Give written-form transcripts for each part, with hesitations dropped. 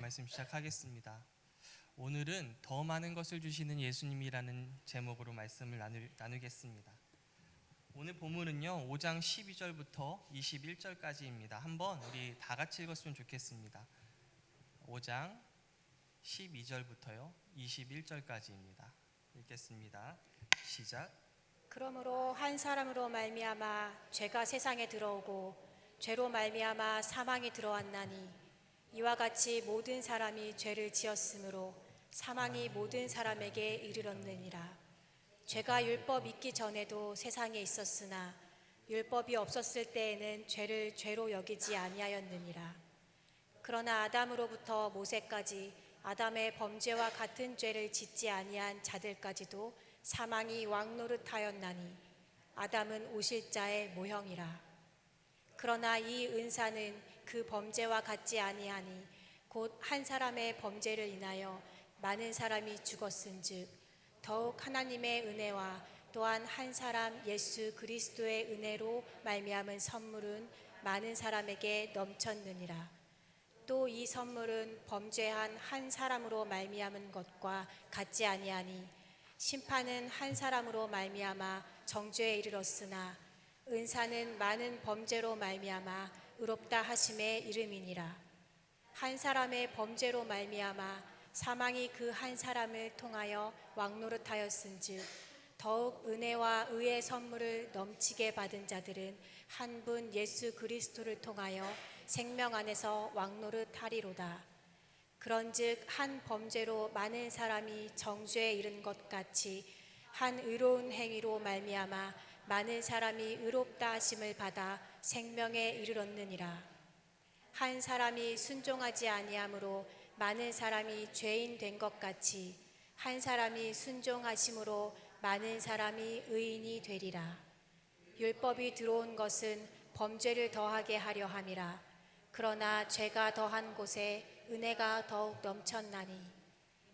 말씀 시작하겠습니다. 오늘은 더 많은 것을 주시는 예수님이라는 제목으로 말씀을 나누겠습니다. 오늘 본문은요 5장 12절부터 21절까지입니다. 한번 우리 다 같이 읽었으면 좋겠습니다. 5장 12절부터요 21절까지입니다. 읽겠습니다. 시작. 그러므로 한 사람으로 말미암아 죄가 세상에 들어오고 죄로 말미암아 사망이 들어왔나니 이와 같이 모든 사람이 죄를 지었으므로 사망이 모든 사람에게 이르렀느니라. 죄가 율법 있기 전에도 세상에 있었으나 율법이 없었을 때에는 죄를 죄로 여기지 아니하였느니라. 그러나 아담으로부터 모세까지 아담의 범죄와 같은 죄를 짓지 아니한 자들까지도 사망이 왕노릇하였나니 아담은 오실자의 모형이라. 그러나 이 은사는 그 범죄와 같지 아니하니 곧 한 사람의 범죄를 인하여 많은 사람이 죽었은즉 더욱 하나님의 은혜와 또한 한 사람 예수 그리스도의 은혜로 말미암은 선물은 많은 사람에게 넘쳤느니라. 또 이 선물은 범죄한 한 사람으로 말미암은 것과 같지 아니하니 심판은 한 사람으로 말미암아 정죄에 이르렀으나 은사는 많은 범죄로 말미암아 의롭다 하심에 이름이니라. 한 사람의 범죄로 말미암아 사망이 그 한 사람을 통하여 왕노릇하였은즉 더욱 은혜와 의의 선물을 넘치게 받은 자들은 한 분 예수 그리스도를 통하여 생명 안에서 왕노릇하리로다. 그런즉 한 범죄로 많은 사람이 정죄에 이른 것 같이 한 의로운 행위로 말미암아 많은 사람이 의롭다 하심을 받아 생명에 이르렀느니라. 한 사람이 순종하지 아니함으로 많은 사람이 죄인 된 것 같이 한 사람이 순종하심으로 많은 사람이 의인이 되리라. 율법이 들어온 것은 범죄를 더하게 하려 함이라. 그러나 죄가 더한 곳에 은혜가 더욱 넘쳤나니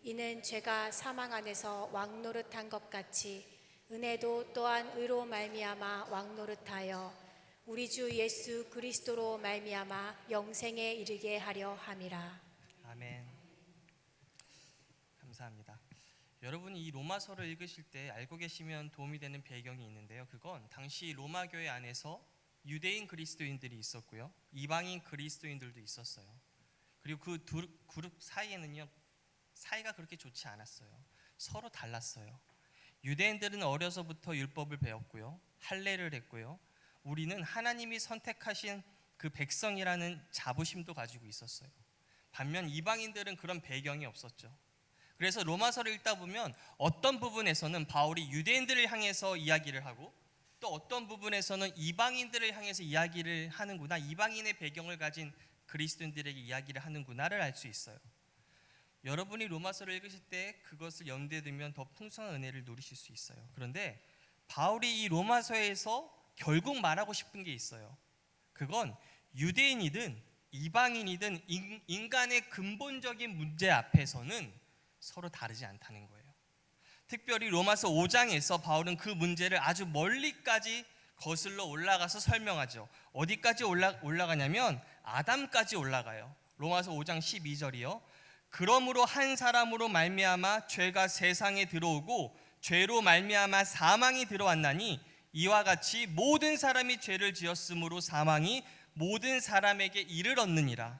이는 죄가 사망 안에서 왕노릇한 것 같이 은혜도 또한 의로 말미암아 왕노릇하여 우리 주 예수 그리스도로 말미암아 영생에 이르게 하려 함이라. 아멘. 감사합니다. 여러분이 이 로마서를 읽으실 때 알고 계시면 도움이 되는 배경이 있는데요. 그건 당시 로마 교회 안에서 유대인 그리스도인들이 있었고요, 이방인 그리스도인들도 있었어요. 그리고 그 두 그룹 사이에는요 사이가 그렇게 좋지 않았어요. 서로 달랐어요. 유대인들은 어려서부터 율법을 배웠고요, 할례를 했고요, 우리는 하나님이 선택하신 그 백성이라는 자부심도 가지고 있었어요. 반면 이방인들은 그런 배경이 없었죠. 그래서 로마서를 읽다 보면 어떤 부분에서는 바울이 유대인들을 향해서 이야기를 하고 또 어떤 부분에서는 이방인들을 향해서 이야기를 하는구나, 이방인의 배경을 가진 그리스도인들에게 이야기를 하는구나를 알 수 있어요. 여러분이 로마서를 읽으실 때 그것을 염두에 두면 더 풍성한 은혜를 누리실 수 있어요. 그런데 바울이 이 로마서에서 결국 말하고 싶은 게 있어요. 그건 유대인이든 이방인이든 인간의 근본적인 문제 앞에서는 서로 다르지 않다는 거예요. 특별히 로마서 5장에서 바울은 그 문제를 아주 멀리까지 거슬러 올라가서 설명하죠. 어디까지 올라가냐면 아담까지 올라가요. 로마서 5장 12절이요. 그러므로 한 사람으로 말미암아 죄가 세상에 들어오고 죄로 말미암아 사망이 들어왔나니 이와 같이 모든 사람이 죄를 지었으므로 사망이 모든 사람에게 이르렀느니라.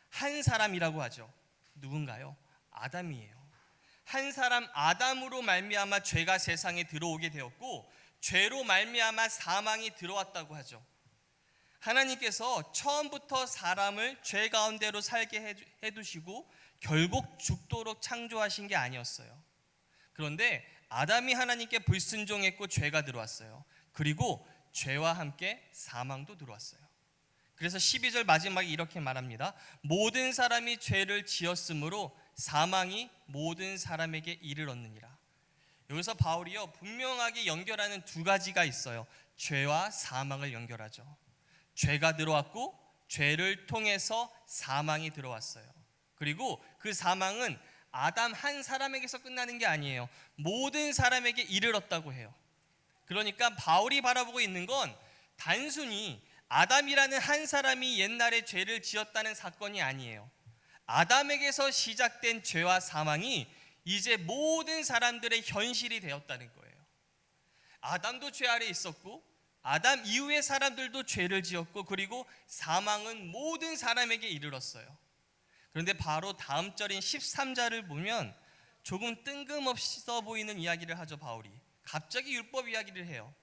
한 사람이라고 하죠. 누군가요? 아담이에요. 한 사람 아담으로 말미암아 죄가 세상에 들어오게 되었고 죄로 말미암아 사망이 들어왔다고 하죠. 하나님께서 처음부터 사람을 죄 가운데로 살게 해두시고 결국 죽도록 창조하신 게 아니었어요. 그런데 아담이 하나님께 불순종했고 죄가 들어왔어요. 그리고 죄와 함께 사망도 들어왔어요. 그래서 12절 마지막에 이렇게 말합니다. 모든 사람이 죄를 지었으므로 사망이 모든 사람에게 이르렀느니라. 여기서 바울이요 분명하게 연결하는 두 가지가 있어요. 죄와 사망을 연결하죠. 죄가 들어왔고 죄를 통해서 사망이 들어왔어요. 그리고 그 사망은 아담 한 사람에게서 끝나는 게 아니에요. 모든 사람에게 이르렀다고 해요. 그러니까 바울이 바라보고 있는 건 단순히 아담이라는 한 사람이 옛날에 죄를 지었다는 사건이 아니에요. 아담에게서 시작된 죄와 사망이 이제 모든 사람들의 현실이 되었다는 거예요. 아담도 죄 아래 있었고 아담 이후의 사람들도 죄를 지었고 그리고 사망은 모든 사람에게 이르렀어요. 그런데 바로 다음 절인 13절을 보면 조금 뜬금없어 보이는 이야기를 하죠. 바울이 갑자기 율법 이야기를 해요.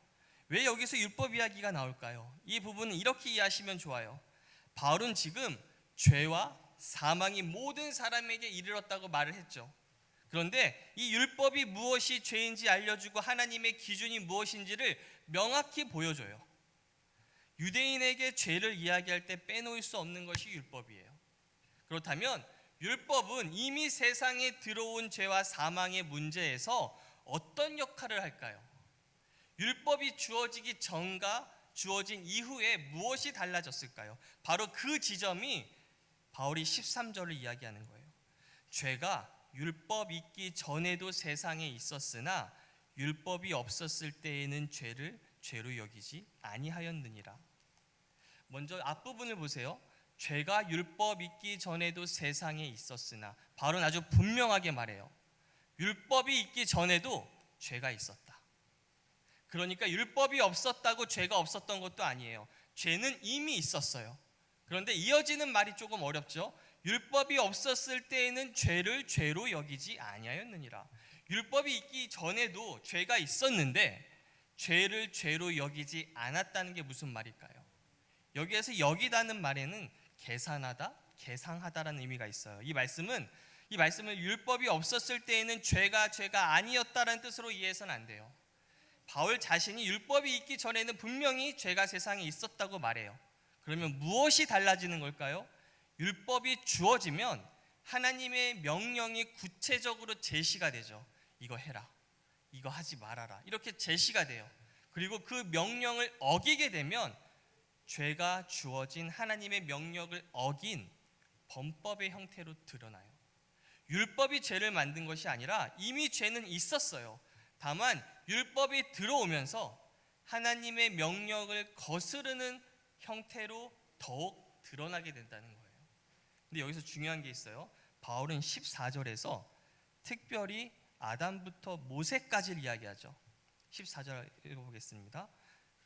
왜 여기서 율법 이야기가 나올까요? 이 부분은 이렇게 이해하시면 좋아요. 바울은 지금 죄와 사망이 모든 사람에게 이르렀다고 말을 했죠. 그런데 이 율법이 무엇이 죄인지 알려주고 하나님의 기준이 무엇인지를 명확히 보여줘요. 유대인에게 죄를 이야기할 때 빼놓을 수 없는 것이 율법이에요. 그렇다면 율법은 이미 세상에 들어온 죄와 사망의 문제에서 어떤 역할을 할까요? 율법이 주어지기 전과 주어진 이후에 무엇이 달라졌을까요? 바로 그 지점이 바울이 13절을 이야기하는 거예요. 죄가 율법 있기 전에도 세상에 있었으나 율법이 없었을 때에는 죄를 죄로 여기지 아니하였느니라. 먼저 앞부분을 보세요. 죄가 율법 있기 전에도 세상에 있었으나, 바울은 아주 분명하게 말해요. 율법이 있기 전에도 죄가 있었다. 그러니까 율법이 없었다고 죄가 없었던 것도 아니에요. 죄는 이미 있었어요. 그런데 이어지는 말이 조금 어렵죠. 율법이 없었을 때에는 죄를 죄로 여기지 아니하였느니라. 율법이 있기 전에도 죄가 있었는데 죄를 죄로 여기지 않았다는 게 무슨 말일까요? 여기에서 여기다는 말에는 계산하다, 계상하다라는 의미가 있어요. 이 말씀을 율법이 없었을 때에는 죄가 아니었다라는 뜻으로 이해해서는 안 돼요. 바울 자신이 율법이 있기 전에는 분명히 죄가 세상에 있었다고 말해요. 그러면 무엇이 달라지는 걸까요? 율법이 주어지면 하나님의 명령이 구체적으로 제시가 되죠. 이거 해라, 이거 하지 말아라, 이렇게 제시가 돼요. 그리고 그 명령을 어기게 되면 죄가 주어진 하나님의 명령을 어긴 범법의 형태로 드러나요. 율법이 죄를 만든 것이 아니라 이미 죄는 있었어요. 다만 율법이 들어오면서 하나님의 명령을 거스르는 형태로 더욱 드러나게 된다는 거예요. 근데 여기서 중요한 게 있어요. 바울은 14절에서 특별히 아담부터 모세까지를 이야기하죠. 14절 읽어보겠습니다.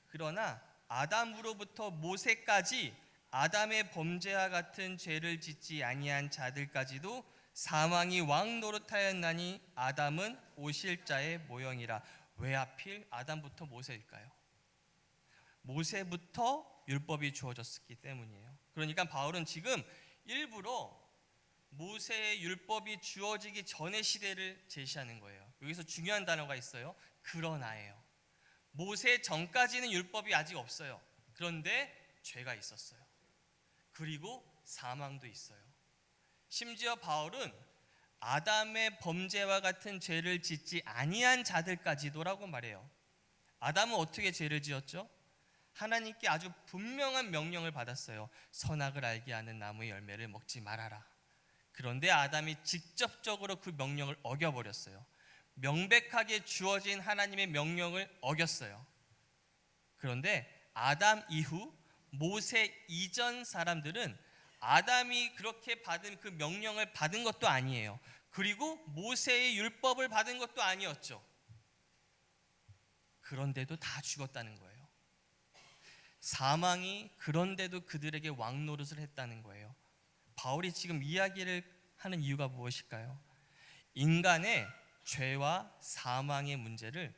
그러나 아담으로부터 모세까지 아담의 범죄와 같은 죄를 짓지 아니한 자들까지도 사망이 왕 노릇하였나니 아담은 오실 자의 모형이라. 왜 하필 아담부터 모세일까요? 모세부터 율법이 주어졌기 때문이에요. 그러니까 바울은 지금 일부러 모세의 율법이 주어지기 전의 시대를 제시하는 거예요. 여기서 중요한 단어가 있어요. 그러나예요. 모세 전까지는 율법이 아직 없어요. 그런데 죄가 있었어요. 그리고 사망도 있어요. 심지어 바울은 아담의 범죄와 같은 죄를 짓지 아니한 자들까지도라고 말해요. 아담은 어떻게 죄를 지었죠? 하나님께 아주 분명한 명령을 받았어요. 선악을 알게 하는 나무의 열매를 먹지 말아라. 그런데 아담이 직접적으로 그 명령을 어겨버렸어요. 명백하게 주어진 하나님의 명령을 어겼어요. 그런데 아담 이후 모세 이전 사람들은 아담이 그렇게 받은 그 명령을 받은 것도 아니에요. 그리고 모세의 율법을 받은 것도 아니었죠. 그런데도 다 죽었다는 거예요. 사망이 그런데도 그들에게 왕노릇을 했다는 거예요. 바울이 지금 이야기를 하는 이유가 무엇일까요? 인간의 죄와 사망의 문제를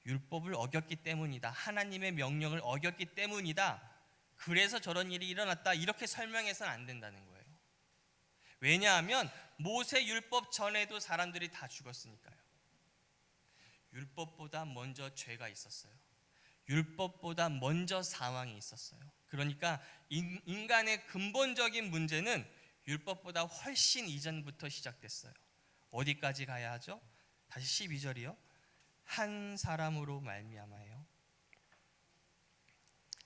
율법을 어겼기 때문이다. 하나님의 명령을 어겼기 때문이다. 그래서 저런 일이 일어났다. 이렇게 설명해서는 안 된다는 거예요. 왜냐하면 모세 율법 전에도 사람들이 다 죽었으니까요. 율법보다 먼저 죄가 있었어요. 율법보다 먼저 사망이 있었어요. 그러니까 인간의 근본적인 문제는 율법보다 훨씬 이전부터 시작됐어요. 어디까지 가야 하죠? 다시 12절이요. 한 사람으로 말미암아요.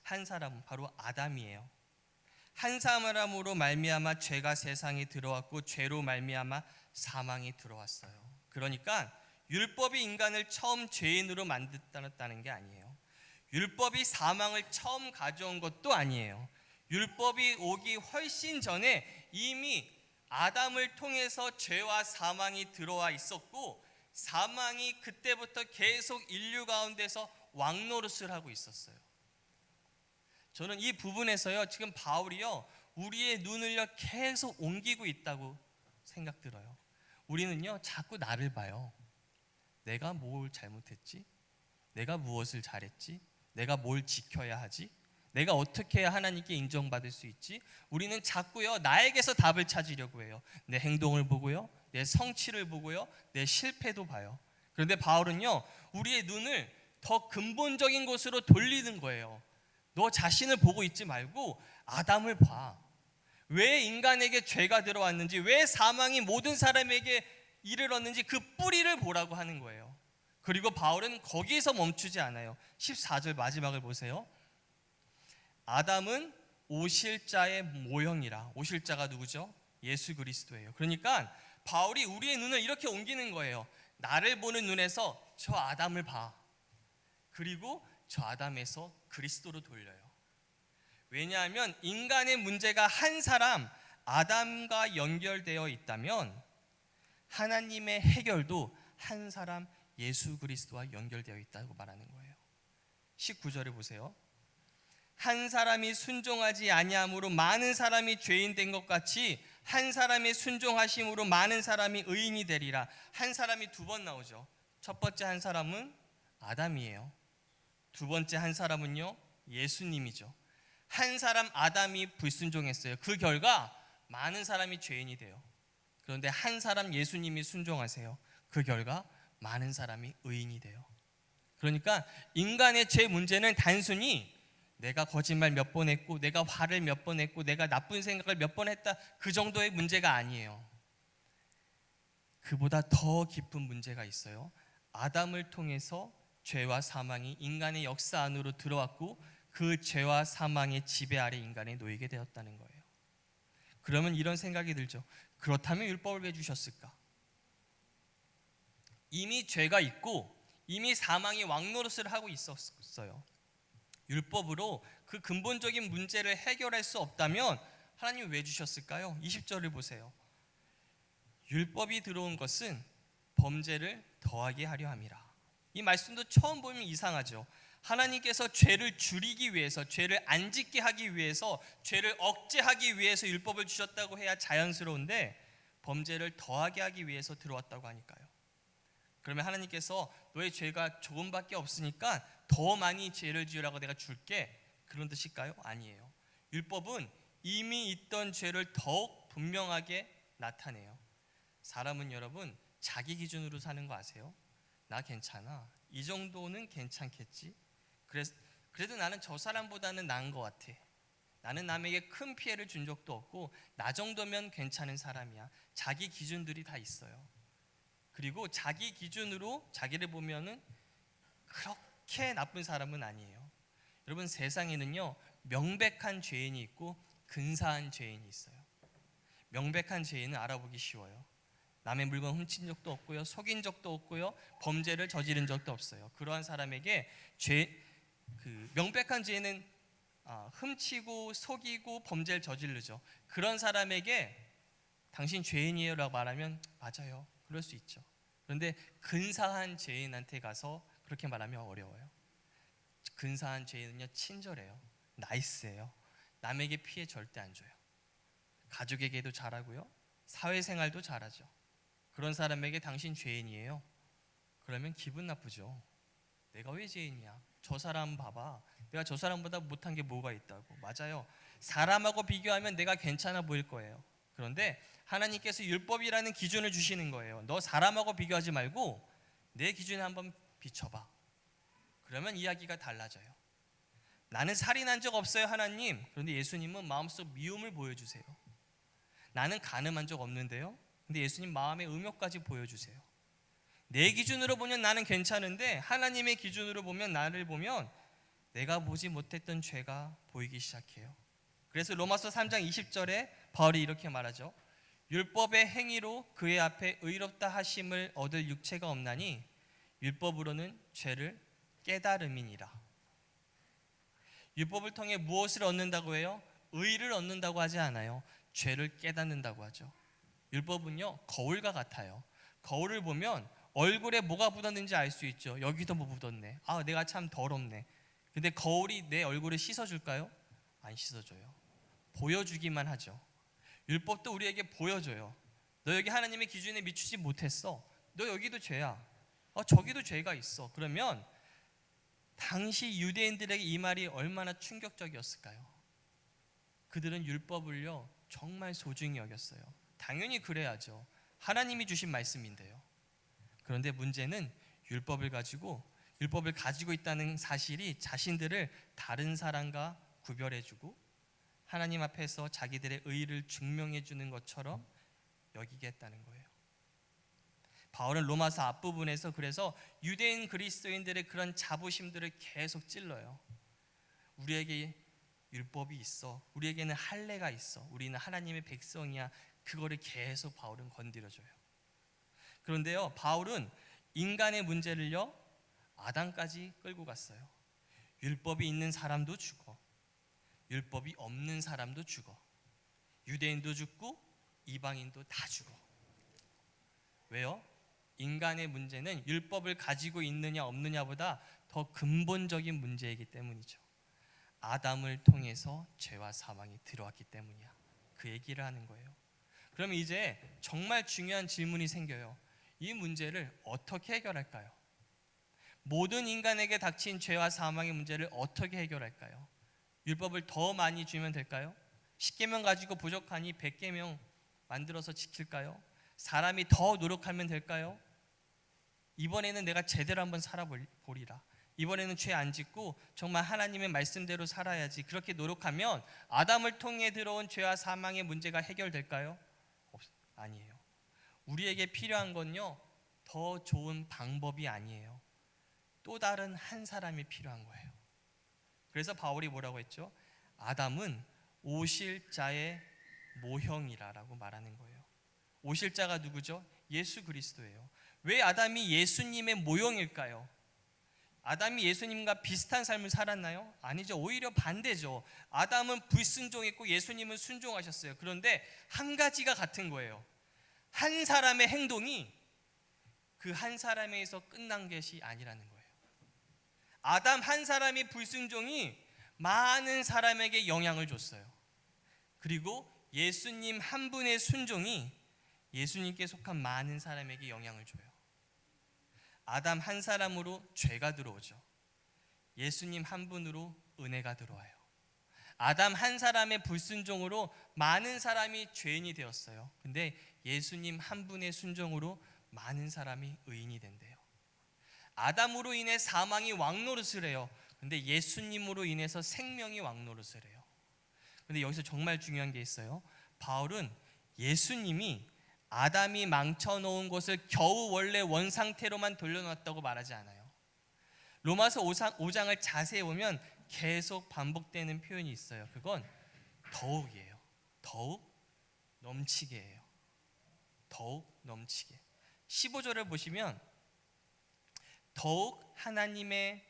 한 사람, 바로 아담이에요. 한 사람으로 말미암아 죄가 세상에 들어왔고 죄로 말미암아 사망이 들어왔어요. 그러니까 율법이 인간을 처음 죄인으로 만들었다는 게 아니에요. 율법이 사망을 처음 가져온 것도 아니에요. 율법이 오기 훨씬 전에 이미 아담을 통해서 죄와 사망이 들어와 있었고 사망이 그때부터 계속 인류 가운데서 왕노릇을 하고 있었어요. 저는 이 부분에서요, 지금 바울이요, 우리의 눈을요 계속 옮기고 있다고 생각 들어요. 우리는요 자꾸 나를 봐요. 내가 뭘 잘못했지? 내가 무엇을 잘했지? 내가 뭘 지켜야 하지? 내가 어떻게 해야 하나님께 인정받을 수 있지? 우리는 자꾸요 나에게서 답을 찾으려고 해요. 내 행동을 보고요, 내 성취를 보고요, 내 실패도 봐요. 그런데 바울은요 우리의 눈을 더 근본적인 곳으로 돌리는 거예요. 너 자신을 보고 있지 말고 아담을 봐. 왜 인간에게 죄가 들어왔는지, 왜 사망이 모든 사람에게 이르렀는지 그 뿌리를 보라고 하는 거예요. 그리고 바울은 거기서 멈추지 않아요. 14절 마지막을 보세요. 아담은 오실자의 모형이라. 오실자가 누구죠? 예수 그리스도예요. 그러니까 바울이 우리의 눈을 이렇게 옮기는 거예요. 나를 보는 눈에서 저 아담을 봐. 그리고 저 아담에서 그리스도로 돌려요. 왜냐하면 인간의 문제가 한 사람 아담과 연결되어 있다면 하나님의 해결도 한 사람 예수 그리스도와 연결되어 있다고 말하는 거예요. 19절을 보세요. 한 사람이 순종하지 아니함으로 많은 사람이 죄인 된 것 같이 한 사람의 순종하심으로 많은 사람이 의인이 되리라. 한 사람이 두 번 나오죠. 첫 번째 한 사람은 아담이에요. 두 번째 한 사람은요 예수님이죠. 한 사람 아담이 불순종했어요. 그 결과 많은 사람이 죄인이 돼요. 그런데 한 사람 예수님이 순종하세요. 그 결과 많은 사람이 의인이 돼요. 그러니까 인간의 죄 문제는 단순히 내가 거짓말 몇 번 했고, 내가 화를 몇 번 했고, 내가 나쁜 생각을 몇 번 했다, 그 정도의 문제가 아니에요. 그보다 더 깊은 문제가 있어요. 아담을 통해서 죄와 사망이 인간의 역사 안으로 들어왔고 그 죄와 사망의 지배 아래 인간에 놓이게 되었다는 거예요. 그러면 이런 생각이 들죠. 그렇다면 율법을 왜 주셨을까? 이미 죄가 있고 이미 사망이 왕노릇을 하고 있었어요. 율법으로 그 근본적인 문제를 해결할 수 없다면 하나님이 왜 주셨을까요? 20절을 보세요. 율법이 들어온 것은 범죄를 더하게 하려 함이라. 이 말씀도 처음 보면 이상하죠. 하나님께서 죄를 줄이기 위해서, 죄를 안 짓게 하기 위해서, 죄를 억제하기 위해서 율법을 주셨다고 해야 자연스러운데 범죄를 더하게 하기 위해서 들어왔다고 하니까요. 그러면 하나님께서 너의 죄가 조금밖에 없으니까 더 많이 죄를 지으라고 내가 줄게, 그런 뜻일까요? 아니에요. 율법은 이미 있던 죄를 더욱 분명하게 나타내요. 사람은 여러분 자기 기준으로 사는 거 아세요? 나 괜찮아, 이 정도는 괜찮겠지, 그래도 나는 저 사람보다는 나은 것 같아, 나는 남에게 큰 피해를 준 적도 없고 나 정도면 괜찮은 사람이야. 자기 기준들이 다 있어요. 그리고 자기 기준으로 자기를 보면은 그렇게 나쁜 사람은 아니에요. 여러분 세상에는요 명백한 죄인이 있고 근사한 죄인이 있어요. 명백한 죄인은 알아보기 쉬워요. 남의 물건 훔친 적도 없고요, 속인 적도 없고요, 범죄를 저지른 적도 없어요. 그러한 사람에게 명백한 죄는 훔치고 속이고 범죄를 저지르죠. 그런 사람에게 당신 죄인이에요 라고 말하면 맞아요, 그럴 수 있죠. 그런데 근사한 죄인한테 가서 그렇게 말하면 어려워요. 근사한 죄인은요 친절해요, 나이스해요, 남에게 피해 절대 안 줘요, 가족에게도 잘하고요, 사회생활도 잘하죠. 그런 사람에게 당신 죄인이에요 그러면 기분 나쁘죠. 내가 왜 죄인이야, 저 사람 봐봐, 내가 저 사람보다 못한 게 뭐가 있다고. 맞아요, 사람하고 비교하면 내가 괜찮아 보일 거예요. 그런데 하나님께서 율법이라는 기준을 주시는 거예요. 너 사람하고 비교하지 말고 내 기준에 한번 비춰봐. 그러면 이야기가 달라져요. 나는 살인한 적 없어요 하나님. 그런데 예수님은 마음속 미움을 보여주세요. 나는 간음한 적 없는데요. 근데 예수님 마음의 음욕까지 보여주세요. 내 기준으로 보면 나는 괜찮은데 하나님의 기준으로 보면, 나를 보면 내가 보지 못했던 죄가 보이기 시작해요. 그래서 로마서 3장 20절에 바울이 이렇게 말하죠. 율법의 행위로 그의 앞에 의롭다 하심을 얻을 육체가 없나니 율법으로는 죄를 깨달음이니라. 율법을 통해 무엇을 얻는다고 해요? 의를 얻는다고 하지 않아요. 죄를 깨닫는다고 하죠. 율법은요 거울과 같아요. 거울을 보면 얼굴에 뭐가 묻었는지 알 수 있죠. 여기도 뭐 묻었네. 아, 내가 참 더럽네. 근데 거울이 내 얼굴을 씻어줄까요? 안 씻어줘요. 보여주기만 하죠. 율법도 우리에게 보여줘요. 너 여기 하나님의 기준에 미치지 못했어. 너 여기도 죄야. 저기도 죄가 있어. 그러면 당시 유대인들에게 이 말이 얼마나 충격적이었을까요? 그들은 율법을요 정말 소중히 여겼어요. 당연히 그래야죠. 하나님이 주신 말씀인데요. 그런데 문제는 율법을 가지고 있다는 사실이 자신들을 다른 사람과 구별해주고 하나님 앞에서 자기들의 의를 증명해 주는 것처럼 여기게 했다는 거예요. 바울은 로마서 앞부분에서 그래서 유대인 그리스도인들의 그런 자부심들을 계속 찔러요. 우리에게 율법이 있어. 우리에게는 할례가 있어. 우리는 하나님의 백성이야. 그거를 계속 바울은 건드려줘요. 그런데요, 바울은 인간의 문제를요 아담까지 끌고 갔어요. 율법이 있는 사람도 죽어. 율법이 없는 사람도 죽어. 유대인도 죽고 이방인도 다 죽어. 왜요? 인간의 문제는 율법을 가지고 있느냐 없느냐보다 더 근본적인 문제이기 때문이죠. 아담을 통해서 죄와 사망이 들어왔기 때문이야. 그 얘기를 하는 거예요. 그럼 이제 정말 중요한 질문이 생겨요. 이 문제를 어떻게 해결할까요? 모든 인간에게 닥친 죄와 사망의 문제를 어떻게 해결할까요? 율법을 더 많이 주면 될까요? 10계명 가지고 부족하니 100계명 만들어서 지킬까요? 사람이 더 노력하면 될까요? 이번에는 내가 제대로 한번 살아보리라. 이번에는 죄 안 짓고 정말 하나님의 말씀대로 살아야지. 그렇게 노력하면 아담을 통해 들어온 죄와 사망의 문제가 해결될까요? 아니에요. 우리에게 필요한 건요 더 좋은 방법이 아니에요. 또 다른 한 사람이 필요한 거예요. 그래서 바울이 뭐라고 했죠? 아담은 오실 자의 모형이라고 말하는 거예요. 오실 자가 누구죠? 예수 그리스도예요. 왜 아담이 예수님의 모형일까요? 아담이 예수님과 비슷한 삶을 살았나요? 아니죠. 오히려 반대죠. 아담은 불순종했고 예수님은 순종하셨어요. 그런데 한 가지가 같은 거예요. 한 사람의 행동이 그 한 사람에 의해서 끝난 것이 아니라는 거예요. 아담 한 사람의 불순종이 많은 사람에게 영향을 줬어요. 그리고 예수님 한 분의 순종이 예수님께 속한 많은 사람에게 영향을 줘요. 아담 한 사람으로 죄가 들어오죠. 예수님 한 분으로 은혜가 들어와요. 아담 한 사람의 불순종으로 많은 사람이 죄인이 되었어요. 근데 예수님 한 분의 순종으로 많은 사람이 의인이 된대요. 아담으로 인해 사망이 왕노릇을 해요. 근데 예수님으로 인해서 생명이 왕노릇을 해요. 근데 여기서 정말 중요한 게 있어요. 바울은 예수님이 아담이 망쳐놓은 것을 겨우 원래 원상태로만 돌려놓았다고 말하지 않아요. 로마서 5장을 자세히 보면 계속 반복되는 표현이 있어요. 그건 더욱이에요. 더욱 넘치게예요. 더욱 넘치게. 15절을 보시면 더욱 하나님의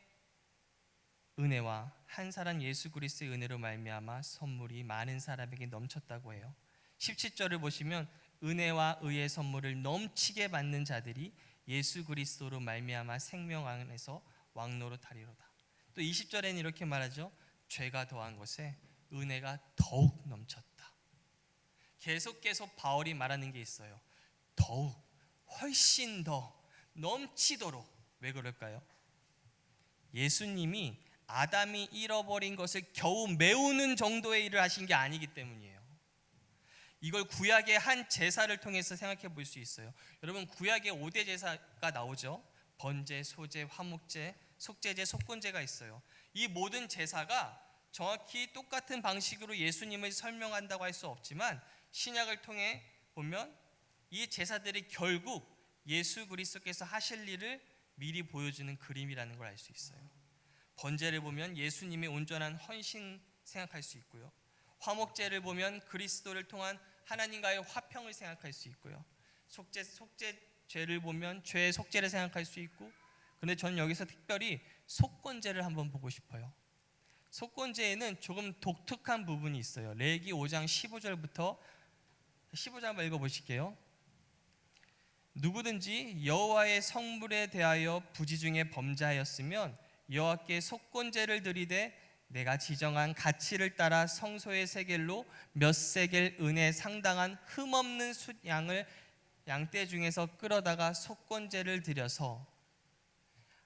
은혜와 한 사람 예수 그리스도의 은혜로 말미암아 선물이 많은 사람에게 넘쳤다고 해요. 17절을 보시면 은혜와 의의 선물을 넘치게 받는 자들이 예수 그리스도로 말미암아 생명 안에서 왕노릇하리로다. 또 20절에는 이렇게 말하죠. 죄가 더한 것에 은혜가 더욱 넘쳤다. 계속 바울이 말하는 게 있어요. 더욱, 훨씬 더 넘치도록. 왜 그럴까요? 예수님이 아담이 잃어버린 것을 겨우 메우는 정도의 일을 하신 게 아니기 때문이에요. 이걸 구약의 한 제사를 통해서 생각해 볼 수 있어요. 여러분, 구약의 5대 제사가 나오죠. 번제, 소제, 화목제, 속죄제, 속건제가 있어요. 이 모든 제사가 정확히 똑같은 방식으로 예수님을 설명한다고 할 수 없지만 신약을 통해 보면 이 제사들이 결국 예수 그리스도께서 하실 일을 미리 보여주는 그림이라는 걸 알 수 있어요. 번제를 보면 예수님의 온전한 헌신 생각할 수 있고요. 화목제를 보면 그리스도를 통한 하나님과의 화평을 생각할 수 있고요. 속죄죄를 보면 죄의 속죄를 생각할 수 있고, 근데 저는 여기서 특별히 속건제를 한번 보고 싶어요. 속건제에는 조금 독특한 부분이 있어요. 레위기 5장 15절부터 15절 한번 읽어보실게요. 누구든지 여호와의 성물에 대하여 부지 중에 범죄하였으면 여호와께 속건제를 드리되 내가 지정한 가치를 따라 성소의 세겔로 몇 세겔 은에 상당한 흠없는 숫양을 양떼 중에서 끌어다가 속건제를 드려서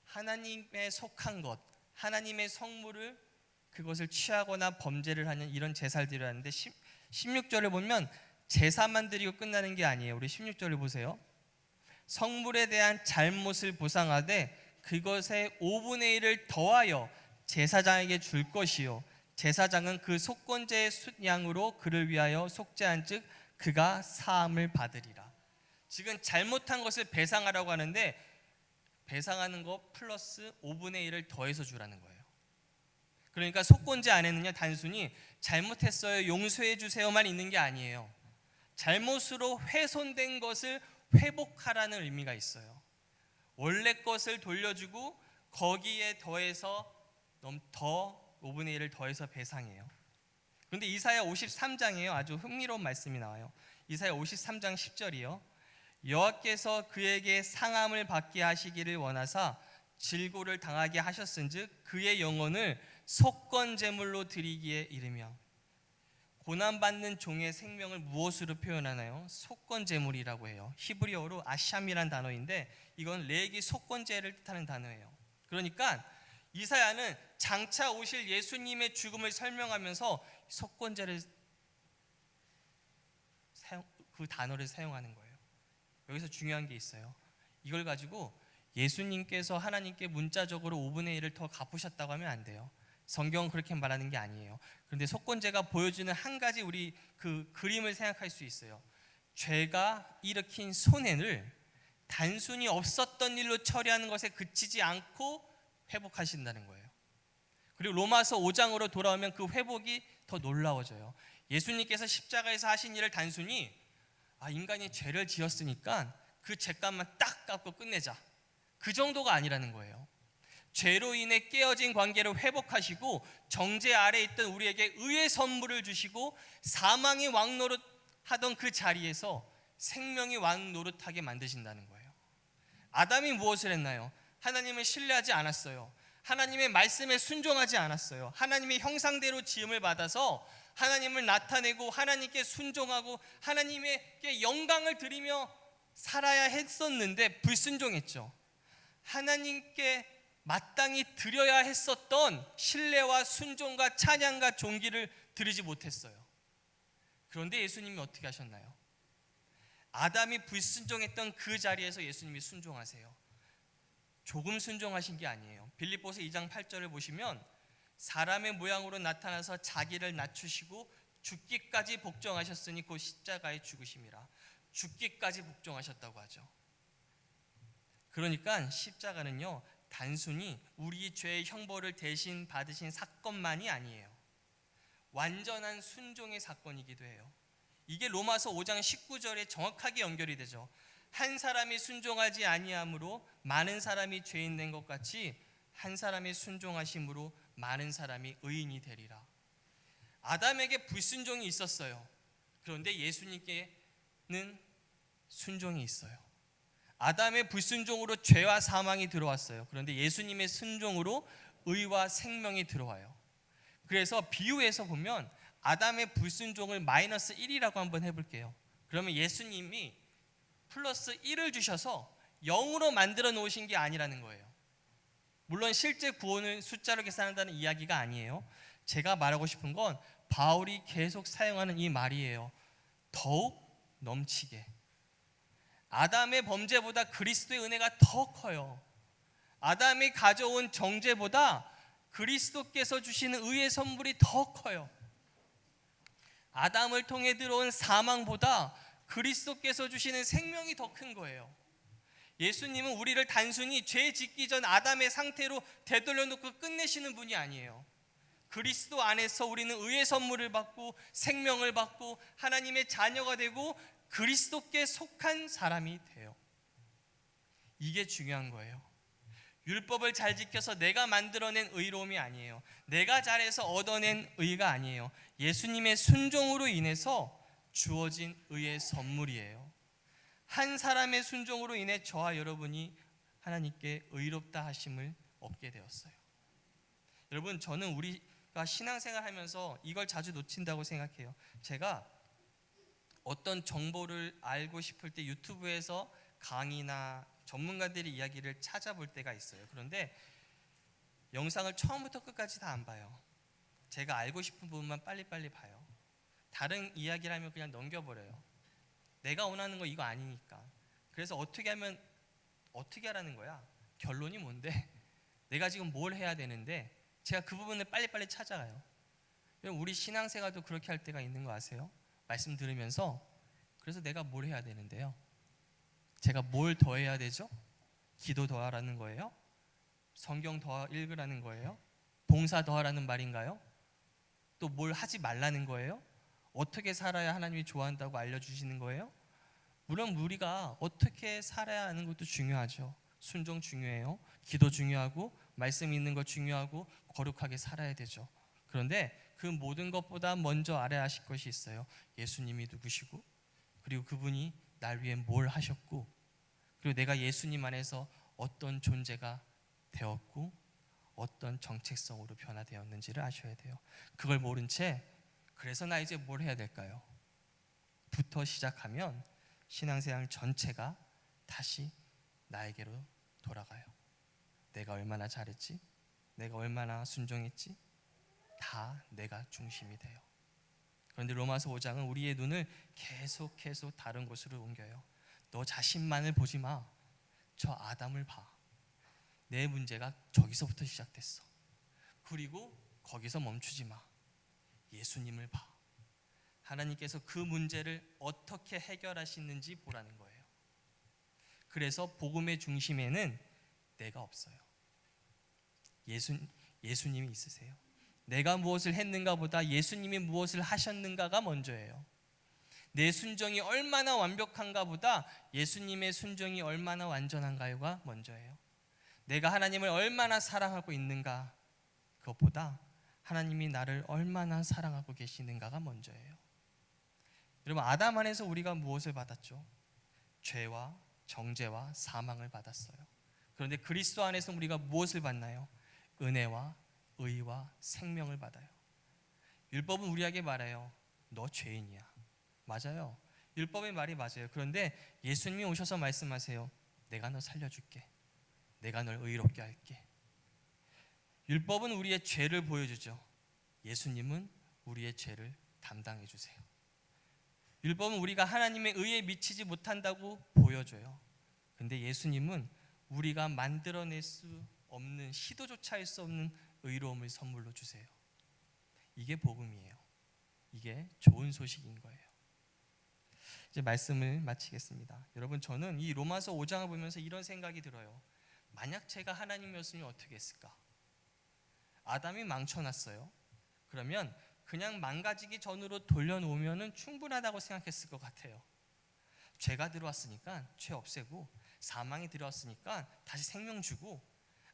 하나님의 속한 것, 하나님의 성물을 그것을 취하거나 범죄를 하는 이런 제사를 드려야 하는데 16절을 보면 제사만 드리고 끝나는 게 아니에요. 우리 16절을 보세요. 성물에 대한 잘못을 보상하되 그것의 5분의 1을 더하여 제사장에게 줄 것이요 제사장은 그 속건제의 숫양으로 그를 위하여 속죄한 즉 그가 사함을 받으리라. 지금 잘못한 것을 배상하라고 하는데 배상하는 거 플러스 5분의 1을 더해서 주라는 거예요. 그러니까 속건제 안에는요 단순히 잘못했어요 용서해 주세요만 있는 게 아니에요. 잘못으로 훼손된 것을 회복하라는 의미가 있어요. 원래 것을 돌려주고 거기에 더해서 더 5분의 1을 더해서 배상해요. 그런데 이사야 53장이에요. 아주 흥미로운 말씀이 나와요. 이사야 53장 10절이요. 여호와께서 그에게 상함을 받게 하시기를 원하사 질고를 당하게 하셨은즉 그의 영혼을 속건 제물로 드리기에 이르며. 고난받는 종의 생명을 무엇으로 표현하나요? 속건 제물이라고 해요. 히브리어로 아샴이란 단어인데 이건 레기 속건제를 뜻하는 단어예요. 그러니까 이사야는 장차 오실 예수님의 죽음을 설명하면서 속건제를 그 단어를 사용하는 거예요. 여기서 중요한 게 있어요. 이걸 가지고 예수님께서 하나님께 문자적으로 5분의 1을 더 갚으셨다고 하면 안 돼요. 성경은 그렇게 말하는 게 아니에요. 그런데 속건제가 보여주는 한 가지 우리 그 그림을 생각할 수 있어요. 죄가 일으킨 손해를 단순히 없었던 일로 처리하는 것에 그치지 않고 회복하신다는 거예요. 그리고 로마서 5장으로 돌아오면 그 회복이 더 놀라워져요. 예수님께서 십자가에서 하신 일을 단순히 인간이 죄를 지었으니까 그 죄값만 딱 갚고 끝내자, 그 정도가 아니라는 거예요. 죄로 인해 깨어진 관계를 회복하시고 정죄 아래 있던 우리에게 의의 선물을 주시고 사망이 왕노릇하던 그 자리에서 생명이 왕노릇하게 만드신다는 거예요. 아담이 무엇을 했나요? 하나님을 신뢰하지 않았어요. 하나님의 말씀에 순종하지 않았어요. 하나님의 형상대로 지음을 받아서 하나님을 나타내고 하나님께 순종하고 하나님께 영광을 드리며 살아야 했었는데 불순종했죠. 하나님께 마땅히 드려야 했었던 신뢰와 순종과 찬양과 존귀를 드리지 못했어요. 그런데 예수님이 어떻게 하셨나요? 아담이 불순종했던 그 자리에서 예수님이 순종하세요. 조금 순종하신 게 아니에요. 빌립보서 2장 8절을 보시면 사람의 모양으로 나타나서 자기를 낮추시고 죽기까지 복종하셨으니 곧 십자가에 죽으심이라. 죽기까지 복종하셨다고 하죠. 그러니까 십자가는요 단순히 우리 죄의 형벌을 대신 받으신 사건만이 아니에요. 완전한 순종의 사건이기도 해요. 이게 로마서 5장 19절에 정확하게 연결이 되죠. 한 사람이 순종하지 아니함으로 많은 사람이 죄인 된 것 같이 한 사람이 순종하심으로 많은 사람이 의인이 되리라. 아담에게 불순종이 있었어요. 그런데 예수님께는 순종이 있어요. 아담의 불순종으로 죄와 사망이 들어왔어요. 그런데 예수님의 순종으로 의와 생명이 들어와요. 그래서 비유에서 보면 아담의 불순종을 마이너스 1이라고 한번 해볼게요. 그러면 예수님이 플러스 1을 주셔서 0으로 만들어 놓으신 게 아니라는 거예요. 물론 실제 구원을 숫자로 계산한다는 이야기가 아니에요. 제가 말하고 싶은 건 바울이 계속 사용하는 이 말이에요. 더욱 넘치게. 아담의 범죄보다 그리스도의 은혜가 더 커요. 아담이 가져온 정죄보다 그리스도께서 주시는 의의 선물이 더 커요. 아담을 통해 들어온 사망보다 그리스도께서 주시는 생명이 더 큰 거예요. 예수님은 우리를 단순히 죄 짓기 전 아담의 상태로 되돌려 놓고 끝내시는 분이 아니에요. 그리스도 안에서 우리는 의의 선물을 받고 생명을 받고 하나님의 자녀가 되고 그리스도께 속한 사람이 돼요. 이게 중요한 거예요. 율법을 잘 지켜서 내가 만들어낸 의로움이 아니에요. 내가 잘해서 얻어낸 의가 아니에요. 예수님의 순종으로 인해서 주어진 의의 선물이에요. 한 사람의 순종으로 인해 저와 여러분이 하나님께 의롭다 하심을 얻게 되었어요. 여러분, 저는 우리가 신앙생활 하면서 이걸 자주 놓친다고 생각해요. 제가 어떤 정보를 알고 싶을 때 유튜브에서 강의나 전문가들의 이야기를 찾아볼 때가 있어요. 그런데 영상을 처음부터 끝까지 다 안 봐요. 제가 알고 싶은 부분만 빨리빨리 봐요. 다른 이야기를 하면 그냥 넘겨버려요. 내가 원하는 거 이거 아니니까. 그래서 어떻게 하라는 거야? 결론이 뭔데? 내가 지금 뭘 해야 되는데 제가 그 부분을 빨리빨리 찾아가요. 우리 신앙생활도 그렇게 할 때가 있는 거 아세요? 말씀 들으면서 그래서 내가 뭘 해야 되는데요? 제가 뭘 더 해야 되죠? 기도 더 하라는 거예요? 성경 더 읽으라는 거예요? 봉사 더 하라는 말인가요? 또 뭘 하지 말라는 거예요? 어떻게 살아야 하나님이 좋아한다고 알려주시는 거예요? 물론 우리가 어떻게 살아야 하는 것도 중요하죠. 순종 중요해요. 기도 중요하고 말씀 있는 거 중요하고 거룩하게 살아야 되죠. 그런데 그 모든 것보다 먼저 알아야 하실 것이 있어요. 예수님이 누구시고, 그리고 그분이 날 위해 뭘 하셨고, 그리고 내가 예수님 안에서 어떤 존재가 되었고 어떤 정체성으로 변화되었는지를 아셔야 돼요. 그걸 모른 채 그래서 나 이제 뭘 해야 될까요? 부터 시작하면 신앙생활 전체가 다시 나에게로 돌아가요. 내가 얼마나 잘했지? 내가 얼마나 순종했지? 다 내가 중심이 돼요. 그런데 로마서 5장은 우리의 눈을 계속 다른 곳으로 옮겨요. 너 자신만을 보지 마. 저 아담을 봐. 내 문제가 저기서부터 시작됐어. 그리고 거기서 멈추지 마. 예수님을 봐. 하나님께서 그 문제를 어떻게 해결하시는지 보라는 거예요. 그래서 복음의 중심에는 내가 없어요. 예수님이 있으세요. 내가 무엇을 했는가 보다 예수님이 무엇을 하셨는가가 먼저예요. 내 순종이 얼마나 완벽한가 보다 예수님의 순종이 얼마나 완전한가요가 먼저예요. 내가 하나님을 얼마나 사랑하고 있는가, 그것보다 하나님이 나를 얼마나 사랑하고 계시는가가 먼저예요. 여러분, 아담 안에서 우리가 무엇을 받았죠? 죄와 정죄와 사망을 받았어요. 그런데 그리스도 안에서 우리가 무엇을 받나요? 은혜와 의와 생명을 받아요. 율법은 우리에게 말해요. 너 죄인이야. 맞아요. 율법의 말이 맞아요. 그런데 예수님이 오셔서 말씀하세요. 내가 너 살려줄게. 내가 널 의롭게 할게. 율법은 우리의 죄를 보여주죠. 예수님은 우리의 죄를 담당해 주세요. 율법은 우리가 하나님의 의에 미치지 못한다고 보여줘요. 근데 예수님은 우리가 만들어낼 수 없는, 시도조차 할 수 없는 의로움을 선물로 주세요. 이게 복음이에요. 이게 좋은 소식인 거예요. 이제 말씀을 마치겠습니다. 여러분, 저는 이 로마서 5장을 보면서 이런 생각이 들어요. 만약 제가 하나님이었으면 어떻게 했을까? 아담이 망쳐놨어요. 그러면 그냥 망가지기 전으로 돌려놓으면 충분하다고 생각했을 것 같아요. 죄가 들어왔으니까 죄 없애고, 사망이 들어왔으니까 다시 생명 주고,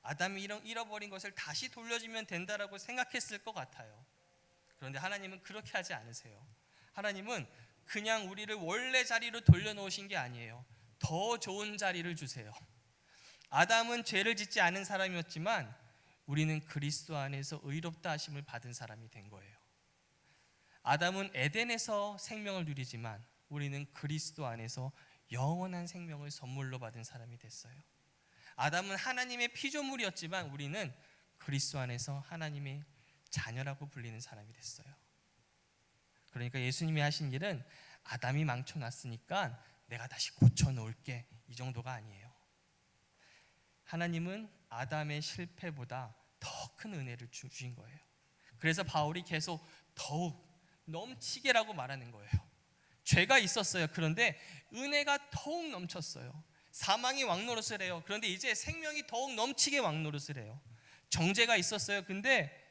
아담이 잃어버린 것을 다시 돌려주면 된다라고 생각했을 것 같아요. 그런데 하나님은 그렇게 하지 않으세요. 하나님은 그냥 우리를 원래 자리로 돌려놓으신 게 아니에요. 더 좋은 자리를 주세요. 아담은 죄를 짓지 않은 사람이었지만 우리는 그리스도 안에서 의롭다 하심을 받은 사람이 된 거예요. 아담은 에덴에서 생명을 누리지만 우리는 그리스도 안에서 영원한 생명을 선물로 받은 사람이 됐어요. 아담은 하나님의 피조물이었지만 우리는 그리스도 안에서 하나님의 자녀라고 불리는 사람이 됐어요. 그러니까 예수님이 하신 일은 아담이 망쳐놨으니까 내가 다시 고쳐놓을게, 이 정도가 아니에요. 하나님은 아담의 실패보다 더 큰 은혜를 주신 거예요. 그래서 바울이 계속 더욱 넘치게라고 말하는 거예요. 죄가 있었어요. 그런데 은혜가 더욱 넘쳤어요. 사망이 왕노릇을 해요. 그런데 이제 생명이 더욱 넘치게 왕노릇을 해요. 정죄가 있었어요. 근데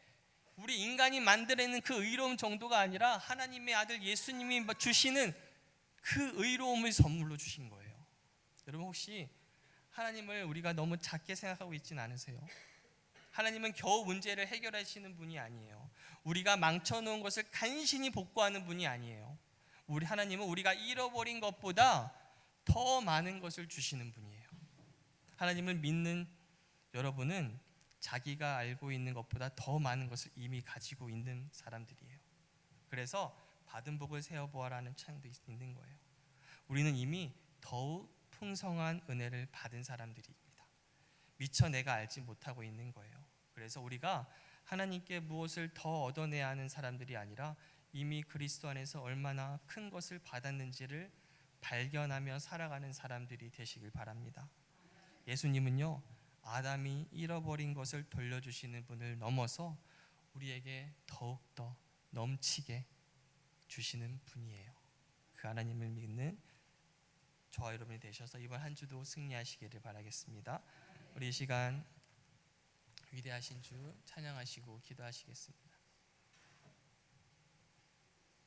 우리 인간이 만들어내는 그 의로움 정도가 아니라 하나님의 아들 예수님이 주시는 그 의로움을 선물로 주신 거예요. 여러분, 혹시 하나님을 우리가 너무 작게 생각하고 있진 않으세요? 하나님은 겨우 문제를 해결하시는 분이 아니에요. 우리가 망쳐놓은 것을 간신히 복구하는 분이 아니에요. 우리 하나님은 우리가 잃어버린 것보다 더 많은 것을 주시는 분이에요. 하나님을 믿는 여러분은 자기가 알고 있는 것보다 더 많은 것을 이미 가지고 있는 사람들이에요. 그래서 받은 복을 세어보아라는 찬양도 있는 거예요. 우리는 이미 더욱 풍성한 은혜를 받은 사람들입니다. 미처 내가 알지 못하고 있는 거예요. 그래서 우리가 하나님께 무엇을 더 얻어내야 하는 사람들이 아니라 이미 그리스도 안에서 얼마나 큰 것을 받았는지를 발견하며 살아가는 사람들이 되시길 바랍니다. 예수님은요, 아담이 잃어버린 것을 돌려주시는 분을 넘어서 우리에게 더욱더 넘치게 주시는 분이에요. 그 하나님을 믿는 저와 여러분이 되셔서 이번 한 주도 승리하시기를 바라겠습니다. 우리 이 시간 위대하신 주 찬양하시고 기도하시겠습니다.